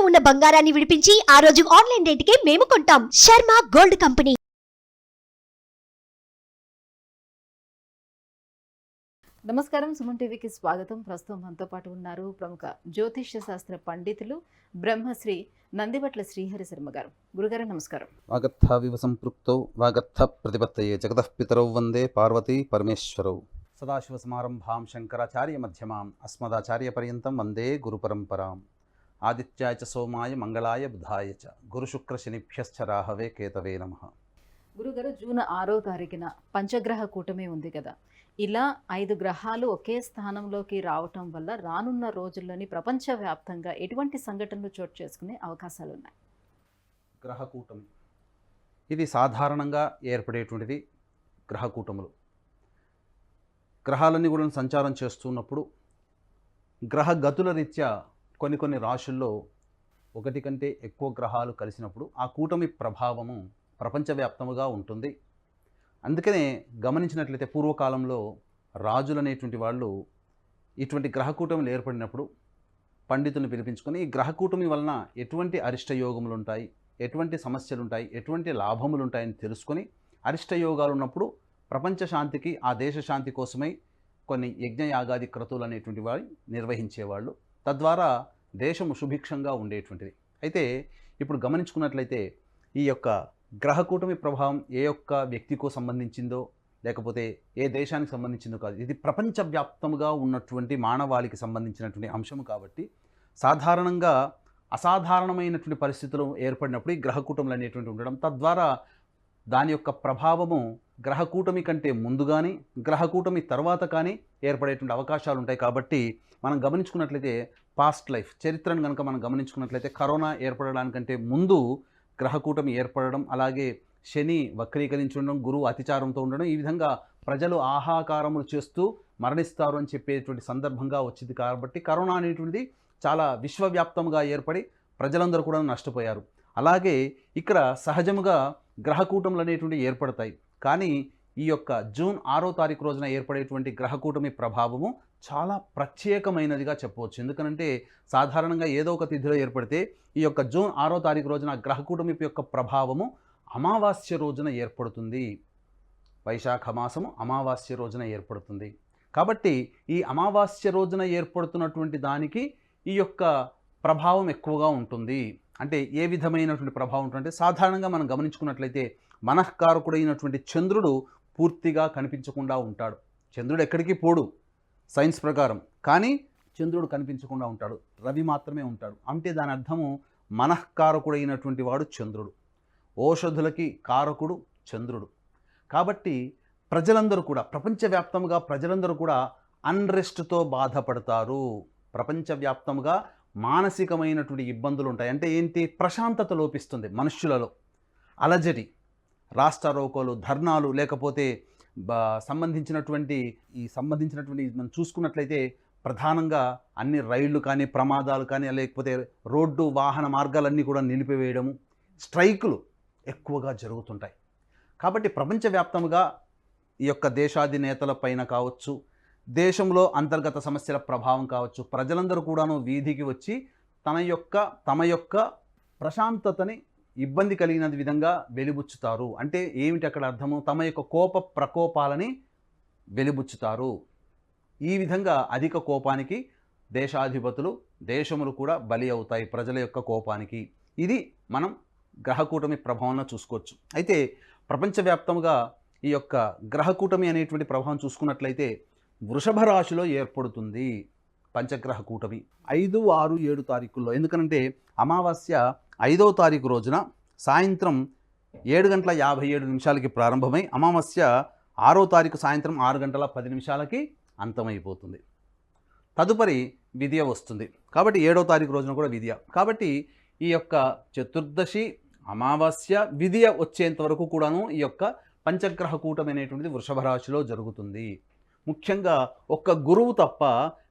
ఉన్న బంగారాన్ని విడిపించి ఆ రోజు ఆన్లైన్ రేటుకే మేము కొంటాం. Sharma gold company. నమస్కారం, సుమన్ టీవీకి స్వాగతం. ప్రస్తుతం మనతో పాటు ఉన్నారు ప్రముఖ జ్యోతిష్య శాస్త్ర పండితులు బ్రహ్మశ్రీ నందిబట్ల శ్రీహరి శర్మ గారు. గురుగారు నమస్కారం. వాగర్థావివ సంపృక్తౌ వాగర్థ ప్రతిపత్తయే జగతః పితరౌ వందే పార్వతీ పరమేశ్వరౌ. సదాశివసమారంభాం శంకరాచార్య మధ్యమాం అస్మదాచార్య పర్యంతం వందే గురుపరంపరాం. ఆదిత్యాయ చ సోమాయ మంగళాయ బుధాయ చ గురుశుక్ర శనిభ్యశ్చ రాహవే కేతవే నమః. గురుగారు, జూన్ 6వ తారీఖున పంచగ్రహ కూటమి ఉంది కదా, ఇలా 5 గ్రహాలు ఒకే స్థానంలోకి రావటం వల్ల రానున్న రోజుల్లోని ప్రపంచవ్యాప్తంగా ఎటువంటి సంఘటనలు చోటు చేసుకునే అవకాశాలు ఉన్నాయి? గ్రహకూటమి ఇది సాధారణంగా ఏర్పడేటువంటిది. గ్రహకూటములు గ్రహాలన్నీ కూడా సంచారం చేస్తున్నప్పుడు గ్రహ గతుల రీత్యా కొన్ని రాశుల్లో ఒకటి కంటే ఎక్కువ గ్రహాలు కలిసినప్పుడు ఆ కూటమి ప్రభావము ప్రపంచవ్యాప్తముగా ఉంటుంది. అందుకనే గమనించినట్లయితే పూర్వకాలంలో రాజులు అనేటువంటి వాళ్ళు ఇటువంటి గ్రహకూటములు ఏర్పడినప్పుడు పండితులను పిలిపించుకొని ఈ గ్రహకూటమి వలన ఎటువంటి అరిష్టయోగములు ఉంటాయి, ఎటువంటి సమస్యలు ఉంటాయి, ఎటువంటి లాభములు ఉంటాయని తెలుసుకొని అరిష్టయోగాలు ఉన్నప్పుడు ప్రపంచ శాంతికి, ఆ దేశ శాంతి కోసమై కొన్ని యజ్ఞయాగాది క్రతువులు అనేటువంటి వారు నిర్వహించేవాళ్ళు. తద్వారా దేశము సుభిక్షంగా ఉండేటువంటిది. అయితే ఇప్పుడు గమనించుకున్నట్లయితే ఈ యొక్క గ్రహకూటమి ప్రభావం ఏ ఒక్క వ్యక్తికో సంబంధించిందో లేకపోతే ఏ దేశానికి సంబంధించిందో కాదు, ఇది ప్రపంచవ్యాప్తముగా ఉన్నటువంటి మానవాళికి సంబంధించినటువంటి అంశము. కాబట్టి సాధారణంగా అసాధారణమైనటువంటి పరిస్థితులు ఏర్పడినప్పుడు ఈ గ్రహకూటములు అనేటువంటి ఉండడం, తద్వారా దాని యొక్క ప్రభావము గ్రహకూటమి కంటే ముందు కానీ గ్రహకూటమి తర్వాత కానీ ఏర్పడేటువంటి అవకాశాలు ఉంటాయి. కాబట్టి మనం గమనించుకున్నట్లయితే పాస్ట్ లైఫ్ చరిత్రను కనుక మనం గమనించుకున్నట్లయితే కరోనా ఏర్పడడానికంటే ముందు గ్రహకూటమి ఏర్పడడం, అలాగే శని వక్రీకరించి ఉండడం, గురువు అతిచారంతో ఉండడం, ఈ విధంగా ప్రజలు ఆహాకారములు చేస్తూ మరణిస్తారు అని చెప్పేటువంటి సందర్భంగా వచ్చింది. కాబట్టి కరోనా అనేటువంటిది చాలా విశ్వవ్యాప్తంగా ఏర్పడి ప్రజలందరూ కూడా నష్టపోయారు. అలాగే ఇక్కడ సహజముగా గ్రహకూటములు అనేటువంటివి ఏర్పడతాయి. కానీ ఈ యొక్క జూన్ 6వ తారీఖు రోజున ఏర్పడేటువంటి గ్రహకూటమి ప్రభావము చాలా ప్రత్యేకమైనదిగా చెప్పవచ్చు. ఎందుకనంటే సాధారణంగా ఏదో ఒక తిథిలో ఏర్పడితే ఈ యొక్క జూన్ 6వ తారీఖు రోజున గ్రహకూటమి యొక్క ప్రభావము అమావాస్య రోజున ఏర్పడుతుంది. వైశాఖ మాసము అమావాస్య రోజున ఏర్పడుతుంది. కాబట్టి ఈ అమావాస్య రోజున ఏర్పడుతున్నటువంటి దానికి ఈ యొక్క ప్రభావం ఎక్కువగా ఉంటుంది. అంటే ఏ విధమైనటువంటి ప్రభావం ఉంటుందంటే సాధారణంగా మనం గమనించుకున్నట్లయితే మనఃకారకుడైనటువంటి చంద్రుడు పూర్తిగా కనిపించకుండా ఉంటాడు. చంద్రుడు ఎక్కడికి పోడు సైన్స్ ప్రకారం, కానీ చంద్రుడు కనిపించకుండా ఉంటాడు, రవి మాత్రమే ఉంటాడు. అంటే దాని అర్థము మనఃకారకుడైనటువంటి వాడు చంద్రుడు, ఓషధులకి కారకుడు చంద్రుడు. కాబట్టి ప్రజలందరూ కూడా ప్రపంచవ్యాప్తంగా ప్రజలందరూ కూడా అన్రెస్ట్తో బాధపడతారు. ప్రపంచవ్యాప్తంగా మానసికమైనటువంటి ఇబ్బందులు ఉంటాయి. అంటే ఏంటి? ప్రశాంతత లోపిస్తుంది మనుష్యులలో. అలజడి, రాష్ట్రారోకోలు, ధర్నాలు, లేకపోతే సంబంధించినటువంటి మనం చూసుకున్నట్లయితే ప్రధానంగా అన్ని రైళ్లు కానీ, ప్రమాదాలు కానీ, లేకపోతే రోడ్డు వాహన మార్గాలన్నీ కూడా నిలిపివేయడము, స్ట్రైకులు ఎక్కువగా జరుగుతుంటాయి. కాబట్టి ప్రపంచవ్యాప్తంగా ఈ యొక్క దేశాధినేతల పైన కావచ్చు, దేశంలో అంతర్గత సమస్యల ప్రభావం కావచ్చు, ప్రజలందరూ కూడాను వీధికి వచ్చి తమ యొక్క ప్రశాంతతని ఇబ్బంది కలిగిన విధంగా వెలిబుచ్చుతారు. అంటే ఏమిటి అక్కడ అర్థము? తమ యొక్క కోప ప్రకోపాలని వెలిబుచ్చుతారు. ఈ విధంగా అధిక కోపానికి దేశాధిపతులు, దేశములు కూడా బలి అవుతాయి ప్రజల యొక్క కోపానికి. ఇది మనం గ్రహకూటమి ప్రభావంలో చూసుకోవచ్చు. అయితే ప్రపంచవ్యాప్తంగా ఈ యొక్క గ్రహకూటమి అనేటువంటి ప్రభావం చూసుకున్నట్లయితే వృషభ రాశిలో ఏర్పడుతుంది పంచగ్రహ కూటమి 5, 6, 7 తారీఖుల్లో. ఎందుకంటే అమావాస్య 5వ తారీఖు రోజున సాయంత్రం 7:57 ప్రారంభమై అమావాస్య 6వ తారీఖు సాయంత్రం 6:10 అంతమైపోతుంది. తదుపరి విద్య వస్తుంది. కాబట్టి 7వ తారీఖు రోజున కూడా విద్య. కాబట్టి ఈ యొక్క చతుర్దశి, అమావాస్య, విద్య వచ్చేంత వరకు కూడాను ఈ యొక్క పంచగ్రహ కూటమి అనేటువంటిది వృషభ రాశిలో జరుగుతుంది. ముఖ్యంగా ఒక్క గురువు తప్ప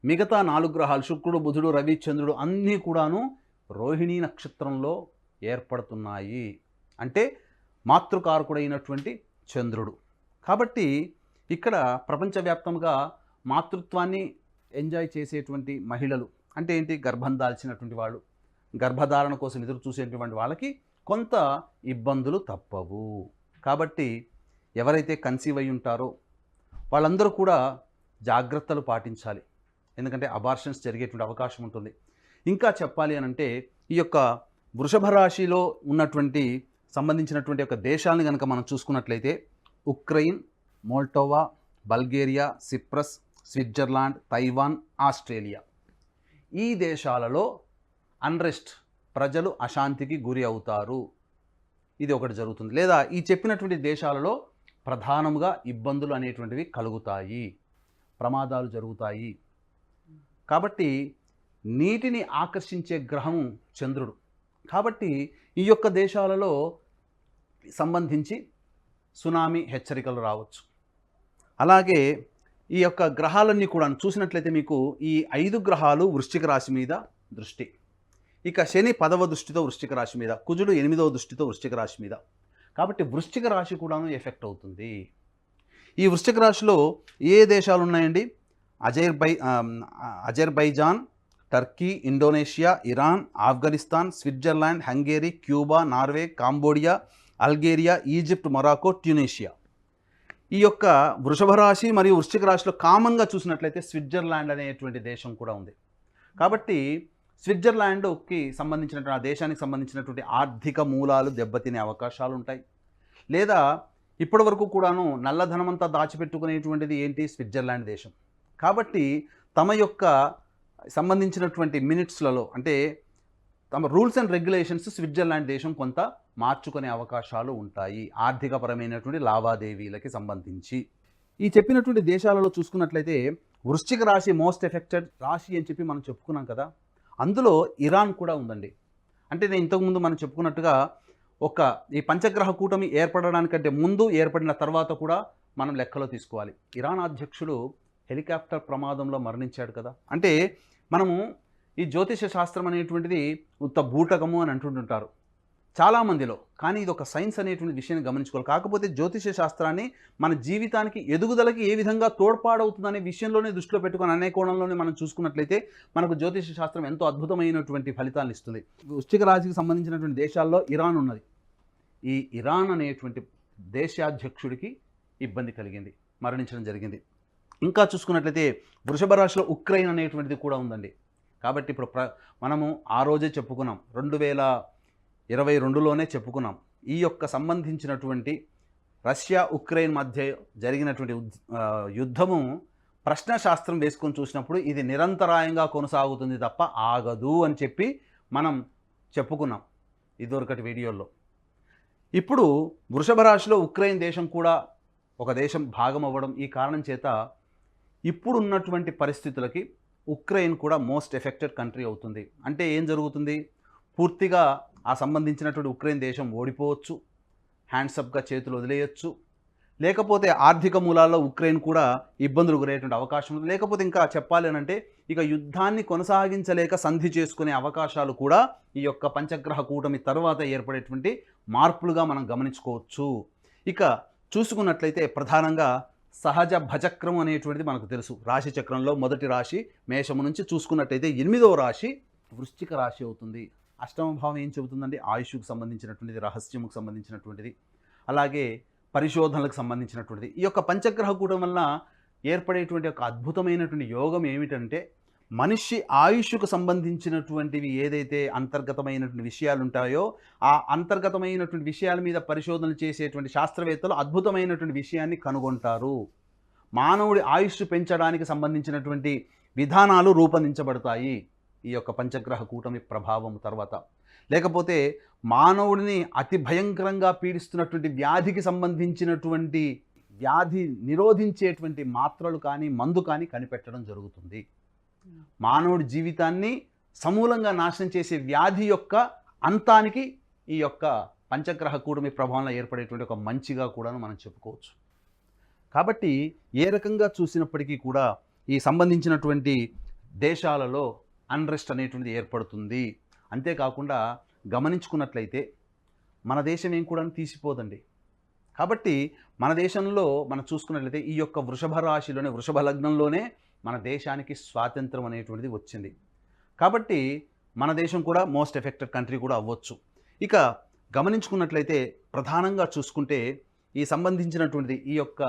మిగతా 4 గ్రహాలు శుక్రుడు, బుధుడు, రవి, చంద్రుడు అన్నీ కూడాను రోహిణీ నక్షత్రంలో ఏర్పడుతున్నాయి. అంటే మాతృకారకుడైనటువంటి చంద్రుడు. కాబట్టి ఇక్కడ ప్రపంచవ్యాప్తంగా మాతృత్వాన్ని ఎంజాయ్ చేసేటువంటి మహిళలు అంటే ఏంటి? గర్భం దాల్చినటువంటి వాళ్ళు, గర్భధారణ కోసం ఎదురు చూసేటువంటి వాళ్ళకి కొంత ఇబ్బందులు తప్పవు. కాబట్టి ఎవరైతే కన్సీవ్ అయి ఉంటారో వాళ్ళందరూ కూడా జాగ్రత్తలు పాటించాలి. ఎందుకంటే అబార్షన్స్ జరిగేటువంటి అవకాశం ఉంటుంది. ఇంకా చెప్పాలి అని అంటే ఈ యొక్క వృషభ రాశిలో ఉన్నటువంటి సంబంధించినటువంటి యొక్క దేశాలను కనుక మనం చూసుకున్నట్లయితే Ukraine, Moldova, Bulgaria, Cyprus, Switzerland, Taiwan, Australia. ఈ దేశాలలో అన్రెస్ట్, ప్రజలు అశాంతికి గురి అవుతారు. ఇది ఒకటి జరుగుతుంది. లేదా ఈ చెప్పినటువంటి దేశాలలో ప్రధానంగా ఇబ్బందులు అనేటువంటివి కలుగుతాయి, ప్రమాదాలు జరుగుతాయి. కాబట్టి నీటిని ఆకర్షించే గ్రహం చంద్రుడు. కాబట్టి ఈ యొక్క దేశాలలో సంబంధించి సునామీ హెచ్చరికలు రావచ్చు. అలాగే ఈ యొక్క గ్రహాలన్నీ కూడా చూసినట్లయితే మీకు ఈ 5 గ్రహాలు వృశ్చిక రాశి మీద దృష్టి. ఇక శని 10వ దృష్టితో వృశ్చిక రాశి మీద, కుజుడు 8వ దృష్టితో వృశ్చిక రాశి మీద. కాబట్టి వృశ్చిక రాశి కూడాను ఎఫెక్ట్ అవుతుంది. ఈ వృశ్చిక రాశిలో ఏ దేశాలు ఉన్నాయండి? Azerbaijan, Turkey, Indonesia, Iran, Afghanistan, Switzerland, Hungary, Cuba, Norway, Cambodia, Algeria, Egypt, Morocco, Tunisia. ఈ యొక్క వృషభ రాశి మరియు వృశ్చిక రాశిలో కామన్గా చూసినట్లయితే స్విట్జర్లాండ్ అనేటువంటి దేశం కూడా ఉంది. కాబట్టి స్విట్జర్లాండ్కి సంబంధించినటువంటి ఆ దేశానికి సంబంధించినటువంటి ఆర్థిక మూలాలు దెబ్బతినే అవకాశాలు ఉంటాయి. లేదా ఇప్పటి వరకు కూడాను నల్లధనమంతా దాచిపెట్టుకునేటువంటిది ఏంటి? స్విట్జర్లాండ్ దేశం. కాబట్టి తమ యొక్క సంబంధించినటువంటి మినిట్స్లలో అంటే తమ రూల్స్ అండ్ రెగ్యులేషన్స్ స్విట్జర్లాండ్ దేశం కొంత మార్చుకునే అవకాశాలు ఉంటాయి ఆర్థికపరమైనటువంటి లావాదేవీలకి సంబంధించి. ఈ చెప్పినటువంటి దేశాలలో చూసుకున్నట్లయితే వృశ్చిక రాశి మోస్ట్ ఎఫెక్టెడ్ రాశి అని చెప్పి మనం చెప్పుకున్నాం కదా, అందులో ఇరాన్ కూడా ఉందండి. అంటే నేను ఇంతకుముందు మనం చెప్పుకున్నట్టుగా ఈ పంచగ్రహ కూటమి ఏర్పడడానికంటే ముందు, ఏర్పడిన తర్వాత కూడా మనం లెక్కలో తీసుకోవాలి. ఇరాన్ అధ్యక్షుడు హెలికాప్టర్ ప్రమాదంలో మరణించాడు కదా. అంటే మనము ఈ జ్యోతిష శాస్త్రం అనేటువంటిది ఉత్త బూటకము అని అంటుంటారు చాలామందిలో, కానీ ఇది ఒక సైన్స్ అనేటువంటి విషయాన్ని గమనించుకోవాలి. కాకపోతే జ్యోతిష శాస్త్రాన్ని మన జీవితానికి ఎదుగుదలకి ఏ విధంగా తోడ్పాడవుతుందనే విషయంలోనే దృష్టిలో పెట్టుకొని అనే కోణంలోనే మనం చూసుకున్నట్లయితే మనకు జ్యోతిష శాస్త్రం ఎంతో అద్భుతమైనటువంటి ఫలితాలను ఇస్తుంది. వృశ్చిక రాశికి సంబంధించినటువంటి దేశాల్లో ఇరాన్ ఉన్నది. ఈ ఇరాన్ అనేటువంటి దేశాధ్యక్షుడికి ఇబ్బంది కలిగింది, మరణించడం జరిగింది. ఇంకా చూసుకున్నట్లయితే వృషభ రాశిలో ఉక్రెయిన్ అనేటువంటిది కూడా ఉందండి. కాబట్టి ఇప్పుడు మనము ఆ రోజే చెప్పుకున్నాం, 2022లోనే చెప్పుకున్నాం, ఈ యొక్క సంబంధించినటువంటి రష్యా ఉక్రెయిన్ మధ్య జరిగినటువంటి యుద్ధము ప్రశ్నశాస్త్రం వేసుకొని చూసినప్పుడు ఇది నిరంతరాయంగా కొనసాగుతుంది తప్ప ఆగదు అని చెప్పి మనం చెప్పుకున్నాం ఇదివరకటి వీడియోల్లో. ఇప్పుడు వృషభ రాశిలో ఉక్రెయిన్ దేశం కూడా ఒక దేశం భాగం అవ్వడం ఈ కారణం చేత ఇప్పుడున్నటువంటి పరిస్థితులకి ఉక్రెయిన్ కూడా మోస్ట్ ఎఫెక్టెడ్ కంట్రీ అవుతుంది. అంటే ఏం జరుగుతుంది? పూర్తిగా ఆ సంబంధించినటువంటి ఉక్రెయిన్ దేశం ఓడిపోవచ్చు, హ్యాండ్సప్గా చేతులు వదిలేయచ్చు, లేకపోతే ఆర్థిక మూలాల్లో ఉక్రెయిన్ కూడా ఇబ్బందులు గురయ్యేటువంటి అవకాశం ఉంది. లేకపోతే ఇంకా చెప్పాలి అని అంటే ఇక యుద్ధాన్ని కొనసాగించలేక సంధి చేసుకునే అవకాశాలు కూడా ఈ యొక్క పంచగ్రహ కూటమి తర్వాత ఏర్పడేటువంటి మార్పులుగా మనం గమనించుకోవచ్చు. ఇక చూసుకున్నట్లయితే ప్రధానంగా సహజ భచక్రం అనేటువంటిది మనకు తెలుసు. రాశి చక్రంలో మొదటి రాశి మేషము నుంచి చూసుకున్నట్టయితే 8వ రాశి వృశ్చిక రాశి అవుతుంది. అష్టమ భావం ఏం చెబుతుందండి? ఆయుష్కు సంబంధించినటువంటిది, రహస్యముకు సంబంధించినటువంటిది, అలాగే పరిశోధనలకు సంబంధించినటువంటిది. ఈ యొక్క పంచగ్రహ కూటం వలన ఏర్పడేటువంటి ఒక అద్భుతమైనటువంటి యోగం ఏమిటంటే మనిషి ఆయుష్కు సంబంధించినటువంటివి ఏదైతే అంతర్గతమైనటువంటి విషయాలు ఉంటాయో ఆ అంతర్గతమైనటువంటి విషయాల మీద పరిశోధనలు చేసేటువంటి శాస్త్రవేత్తలు అద్భుతమైనటువంటి విషయాన్ని కనుగొంటారు. మానవుడి ఆయుష్ పెంచడానికి సంబంధించినటువంటి విధానాలు రూపొందించబడతాయి ఈ యొక్క పంచగ్రహ కూటమి ప్రభావం తర్వాత. లేకపోతే మానవుడిని అతి భయంకరంగా పీడిస్తున్నటువంటి వ్యాధికి సంబంధించినటువంటి వ్యాధి నిరోధించేటువంటి మాత్రలు కానీ మందు కానీ కనిపెట్టడం జరుగుతుంది. మానవుడి జీవితాన్ని సమూలంగా నాశనం చేసే వ్యాధి యొక్క అంతానికి ఈ యొక్క పంచగ్రహ కూటమి ప్రభావంలో ఏర్పడేటువంటి ఒక మంచిగా కూడా మనం చెప్పుకోవచ్చు. కాబట్టి ఏ రకంగా చూసినప్పటికీ కూడా ఈ సంబంధించినటువంటి దేశాలలో అన్రెస్ట్ అనేటువంటిది ఏర్పడుతుంది. అంతేకాకుండా గమనించుకున్నట్లయితే మన దేశం ఏం కూడా తీసిపోదండి. కాబట్టి మన దేశంలో మనం చూసుకున్నట్లయితే ఈ యొక్క వృషభ రాశిలోనే, వృషభ లగ్నంలోనే మన దేశానికి స్వాతంత్రం అనేటువంటిది వచ్చింది. కాబట్టి మన దేశం కూడా మోస్ట్ ఎఫెక్టెడ్ కంట్రీ కూడా అవ్వచ్చు. ఇక గమనించుకున్నట్లయితే ప్రధానంగా చూసుకుంటే ఈ సంబంధించినటువంటి ఈ యొక్క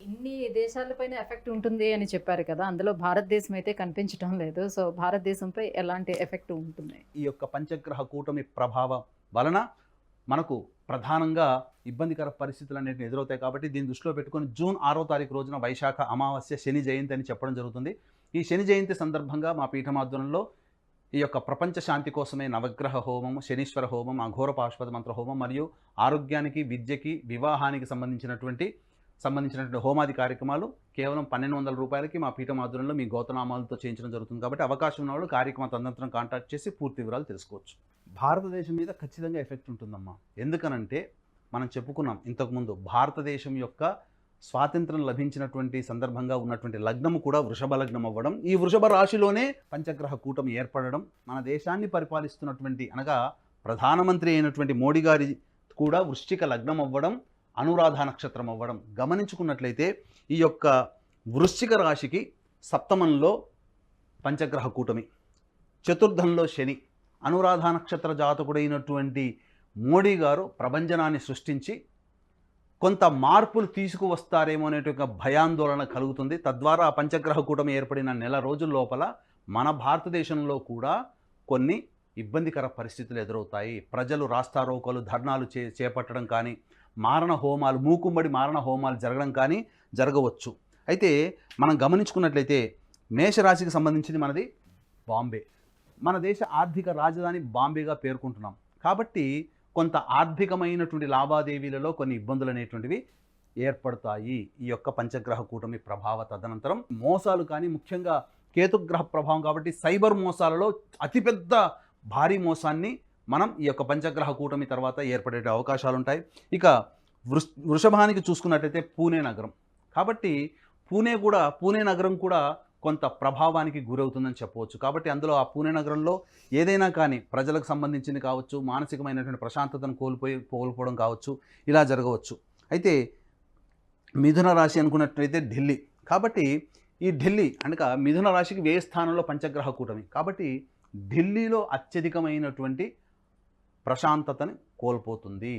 ఇన్ని దేశాలపైన ఎఫెక్ట్ ఉంటుంది అని చెప్పారు కదా, అందులో భారతదేశం అయితే కనిపించడం లేదు. సో భారతదేశంపై ఎలాంటి ఎఫెక్ట్ ఉంటుంది? ఈ యొక్క పంచగ్రహ కూటమి ప్రభావం వలన మనకు ప్రధానంగా ఇబ్బందికర పరిస్థితులు అనేవి ఎదురవుతాయి. కాబట్టి దీన్ని దృష్టిలో పెట్టుకొని జూన్ 6వ తారీఖు రోజున వైశాఖ అమావాస్య శని జయంతి అని చెప్పడం జరుగుతుంది. ఈ శని జయంతి సందర్భంగా మా పీఠమాధ్వర్యంలో ఈ యొక్క ప్రపంచ శాంతి కోసమే నవగ్రహ హోమం, శనీశ్వర హోమం, అఘోర పాశుపత మంత్ర హోమం మరియు ఆరోగ్యానికి, విద్యకి, వివాహానికి సంబంధించినటువంటి హోమాది కార్యక్రమాలు కేవలం 1200 రూపాయలకి మా పీఠమాధ్వర్యంలో మీ గోతనామాలతో చేయించడం జరుగుతుంది. కాబట్టి అవకాశం ఉన్నవాళ్ళు కార్యక్రమ తదనంతరం కాంటాక్ట్ చేసి పూర్తి వివరాలు తెలుసుకోవచ్చు. భారతదేశం మీద ఖచ్చితంగా ఎఫెక్ట్ ఉంటుందమ్మా. ఎందుకనంటే మనం చెప్పుకున్నాం ఇంతకుముందు, భారతదేశం యొక్క స్వాతంత్రం లభించినటువంటి సందర్భంగా ఉన్నటువంటి లగ్నము కూడా వృషభ లగ్నం అవ్వడం, ఈ వృషభ రాశిలోనే పంచగ్రహ కూటమి ఏర్పడడం, మన దేశాన్ని పరిపాలిస్తున్నటువంటి అనగా ప్రధానమంత్రి అయినటువంటి మోడీ గారి కూడా వృశ్చిక లగ్నం అవ్వడం, అనురాధ నక్షత్రం అవ్వడం. గమనించుకున్నట్లయితే ఈ యొక్క వృశ్చిక రాశికి సప్తమంలో పంచగ్రహ కూటమి, చతుర్థంలో శని, అనురాధ నక్షత్ర జాతకుడైనటువంటి మోడీ గారు ప్రభంజనాన్ని సృష్టించి కొంత మార్పులు తీసుకువస్తారేమో అనేటువంటి భయాందోళన కలుగుతుంది. తద్వారా పంచగ్రహ కూటమి ఏర్పడిన నెల రోజుల లోపల మన భారతదేశంలో కూడా కొన్ని ఇబ్బందికర పరిస్థితులు ఎదురవుతాయి. ప్రజలు రాస్తారోకోలు, ధర్నాలు చేపట్టడం కానీ, మారణ హోమాలు, మూకుమ్మడి మారణ హోమాలు జరగడం కానీ జరగవచ్చు. అయితే మనం గమనించుకున్నట్లయితే మేషరాశికి సంబంధించింది మనది బాంబే. మన దేశ ఆర్థిక రాజధాని బాంబేగా పేర్కొంటున్నాం. కాబట్టి కొంత ఆర్థికమైనటువంటి లావాదేవీలలో కొన్ని ఇబ్బందులు అనేటువంటివి ఏర్పడతాయి ఈ యొక్క పంచగ్రహ కూటమి ప్రభావ తదనంతరం. మోసాలు కానీ, ముఖ్యంగా కేతుగ్రహ ప్రభావం కాబట్టి సైబర్ మోసాలలో అతిపెద్ద భారీ మోసాన్ని మనం ఈ యొక్క పంచగ్రహ కూటమి తర్వాత ఏర్పడే అవకాశాలు ఉంటాయి. ఇక వృషభానికి చూసుకున్నట్టయితే పూణే నగరం. కాబట్టి పూణే నగరం కూడా కొంత ప్రభావానికి గురవుతుందని చెప్పవచ్చు. కాబట్టి అందులో ఆ పూణే నగరంలో ఏదైనా కానీ ప్రజలకు సంబంధించింది కావచ్చు, మానసికమైనటువంటి ప్రశాంతతను కోల్పోవడం కావచ్చు, ఇలా జరగవచ్చు. అయితే మిథున రాశి అనుకున్నట్లయితే ఢిల్లీ. కాబట్టి ఈ ఢిల్లీ అనగా మిథున రాశికి వ్యయ స్థానంలో పంచగ్రహ కూటమి. కాబట్టి ఢిల్లీలో అత్యధికమైనటువంటి ప్రశాంతతని కోల్పోతుంది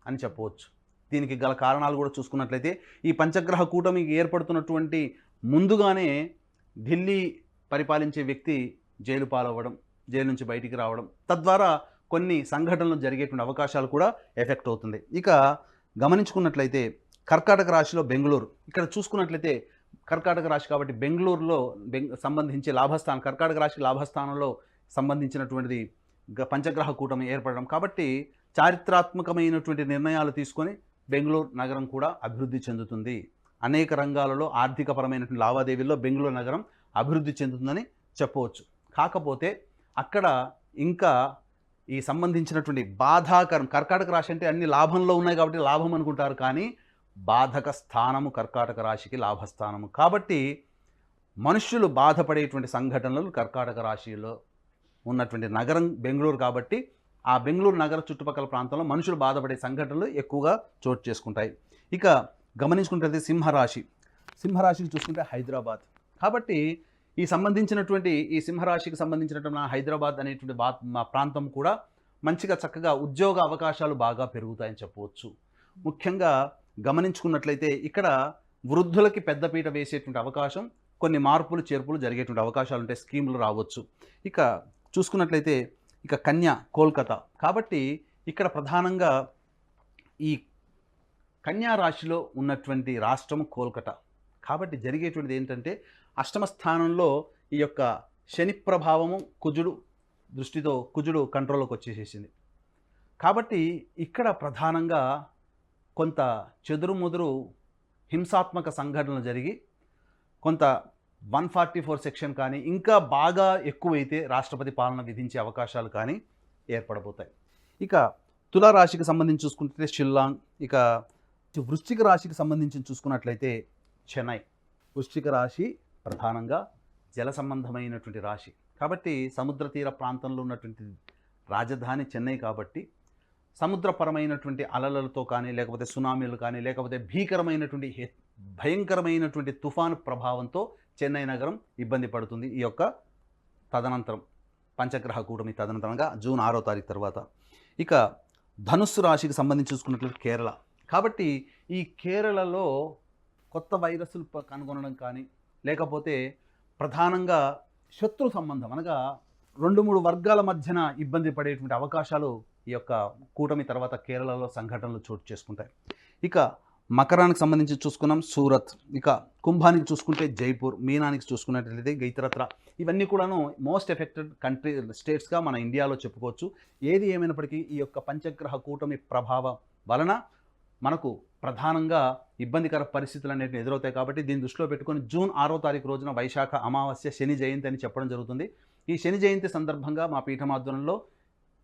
అని చెప్పవచ్చు. దీనికి గల కారణాలు కూడా చూసుకున్నట్లయితే ఈ పంచగ్రహ కూటమికి ఏర్పడుతున్నటువంటి ముందుగానే ఢిల్లీ పరిపాలించే వ్యక్తి జైలు పాలవ్వడం, జైలు నుంచి బయటికి రావడం, తద్వారా కొన్ని సంఘటనలు జరిగేటువంటి అవకాశాలు కూడా ఎఫెక్ట్ అవుతుంది. ఇక గమనించుకున్నట్లయితే కర్కాటక రాశిలో బెంగళూరు. ఇక్కడ చూసుకున్నట్లయితే కర్కాటక రాశి కాబట్టి బెంగళూరులో సంబంధించి లాభస్థానం, కర్కాటక రాశికి లాభస్థానంలో సంబంధించినటువంటిది పంచగ్రహ కూటమి ఏర్పడడం. కాబట్టి చారిత్రాత్మకమైనటువంటి నిర్ణయాలు తీసుకొని బెంగళూరు నగరం కూడా అభివృద్ధి చెందుతుంది. అనేక రంగాలలో ఆర్థికపరమైనటువంటి లావాదేవీల్లో బెంగళూరు నగరం అభివృద్ధి చెందుతుందని చెప్పవచ్చు. కాకపోతే అక్కడ ఇంకా ఈ సంబంధించినటువంటి బాధాకరం, కర్కాటక రాశి అంటే అన్ని లాభంలో ఉన్నాయి కాబట్టి లాభం అనుకుంటారు, కానీ బాధక స్థానము కర్కాటక రాశికి లాభస్థానము. కాబట్టి మనుష్యులు బాధపడేటువంటి సంఘటనలు కర్కాటక రాశిలో ఉన్నటువంటి నగరం బెంగళూరు కాబట్టి ఆ బెంగళూరు నగర చుట్టుపక్కల ప్రాంతంలో మనుషులు బాధపడే సంఘటనలు ఎక్కువగా చోటు చేసుకుంటాయి. ఇక గమనించుకుంటే సింహరాశికి చూసుకుంటే హైదరాబాద్. కాబట్టి ఈ సింహరాశికి సంబంధించినటువంటి హైదరాబాద్ అనేటువంటి మా ప్రాంతం కూడా మంచిగా చక్కగా ఉద్యోగ అవకాశాలు బాగా పెరుగుతాయని చెప్పవచ్చు. ముఖ్యంగా గమనించుకున్నట్లయితే ఇక్కడ వృద్ధులకి పెద్దపీట వేసేటువంటి అవకాశం, కొన్ని మార్పులు చేర్పులు జరిగేటువంటి అవకాశాలు ఉంటాయి, స్కీములు రావచ్చు. ఇక చూసుకున్నట్లయితే ఇక కన్యా, కోల్కతా. కాబట్టి ఇక్కడ ప్రధానంగా ఈ కన్యా రాశిలో ఉన్నటువంటి రాష్ట్రం కోల్కతా. కాబట్టి జరిగేటువంటిది ఏంటంటే అష్టమ స్థానంలో ఈ యొక్క శని ప్రభావము కుజుడు కంట్రోల్లోకి వచ్చేసేసింది. కాబట్టి ఇక్కడ ప్రధానంగా కొంత చెదురుముదురు హింసాత్మక సంఘటనలు జరిగి కొంత 144 సెక్షన్ కానీ ఇంకా బాగా ఎక్కువైతే రాష్ట్రపతి పాలన విధించే అవకాశాలు కానీ ఏర్పడబోతాయి. ఇక తులారాశికి సంబంధించి చూసుకుంటే షిల్లాంగ్. ఇక వృశ్చిక రాశికి సంబంధించి చూసుకున్నట్లయితే చెన్నై. వృశ్చిక రాశి ప్రధానంగా జల సంబంధమైనటువంటి రాశి కాబట్టి సముద్ర తీర ప్రాంతంలో ఉన్నటువంటి రాజధాని చెన్నై కాబట్టి సముద్రపరమైనటువంటి అలలతో కానీ, లేకపోతే సునామీలు కానీ, లేకపోతే భయంకరమైనటువంటి తుఫాను ప్రభావంతో చెన్నై నగరం ఇబ్బంది పడుతుంది ఈ యొక్క తదనంతరం. పంచగ్రహ కూటమి తదనంతరంగా జూన్ 6వ తారీఖు తర్వాత. ఇక ధనుస్సు రాశికి సంబంధించి చూసుకున్నట్లయితే కేరళ. కాబట్టి ఈ కేరళలో కొత్త వైరస్లు కనుగొనడం కానీ, లేకపోతే ప్రధానంగా శత్రు సంబంధం అనగా 2-3 వర్గాల మధ్యన ఇబ్బంది పడేటువంటి అవకాశాలు ఈ యొక్క కూటమి తర్వాత కేరళలో సంఘటనలు చోటు చేసుకుంటాయి. ఇక మకరానికి సంబంధించి చూసుకున్నాం సూరత్, ఇక కుంభానికి చూసుకుంటే జైపూర్, మీనానికి చూసుకున్నట్లయితే ఇతరత్ర ఇవన్నీ కూడాను మోస్ట్ ఎఫెక్టెడ్ స్టేట్స్గా మన ఇండియాలో చెప్పుకోవచ్చు. ఏది ఏమైనప్పటికీ ఈ యొక్క పంచగ్రహ కూటమి ప్రభావం వలన మనకు ప్రధానంగా ఇబ్బందికర పరిస్థితులు అనేవి ఎదురవుతాయి. కాబట్టి దీన్ని దృష్టిలో పెట్టుకొని జూన్ 6వ తారీఖు రోజున వైశాఖ అమావాస్య శని జయంతి అని చెప్పడం జరుగుతుంది. ఈ శని జయంతి సందర్భంగా మా పీఠమాధ్వర్యంలో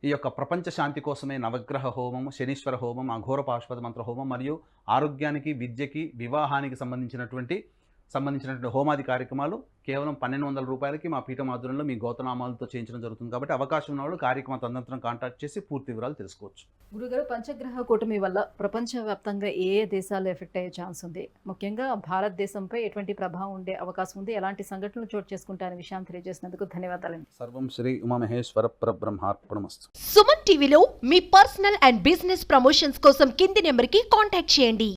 ఈ యొక్క ప్రపంచ శాంతి కోసమే నవగ్రహ హోమం, శనీశ్వర హోమం, అఘోర పాశుపత మంత్ర హోమం మరియు ఆరోగ్యానికి, విద్యకి, వివాహానికి సంబంధించినటువంటి హోమాది కార్యక్రమాలు కేవలం 1200 రూపాయలకి మా పీఠమాధ్వర్యంలో మీ గోతనామాలతో చేయించడం జరుగుతుంది. కాబట్టి అవకాశం ఉన్నవాళ్ళు కార్యక్రమ తదనంతరం కాంటాక్ట్ చేసి పూర్తి వివరాలు తెలుసుకోవచ్చు. గురుగారు, పంచగ్రహ కూటమి వల్ల ప్రపంచవ్యాప్తంగా ఏ ఏ దేశాలు ఎఫెక్ట్ అయ్యే ఛాన్స్ ఉంది? ముఖ్యంగా భారతదేశంపై ఎటువంటి ప్రభావం ఉండే అవకాశం ఉంది? ఎలాంటి సంఘటనలు చోటు చేసుకుంటారనే విషయాన్ని తెలియజేసినందుకు ధన్యవాదాలండి. సర్వం శ్రీ ఉమామహేశ్వర పరబ్రహ్మార్పణమస్తు. సుమన్ టీవీలో మీ పర్సనల్ అండ్ బిజినెస్ ప్రమోషన్స్ కోసం కింది నెంబర్కి కాంటాక్ట్ చేయండి.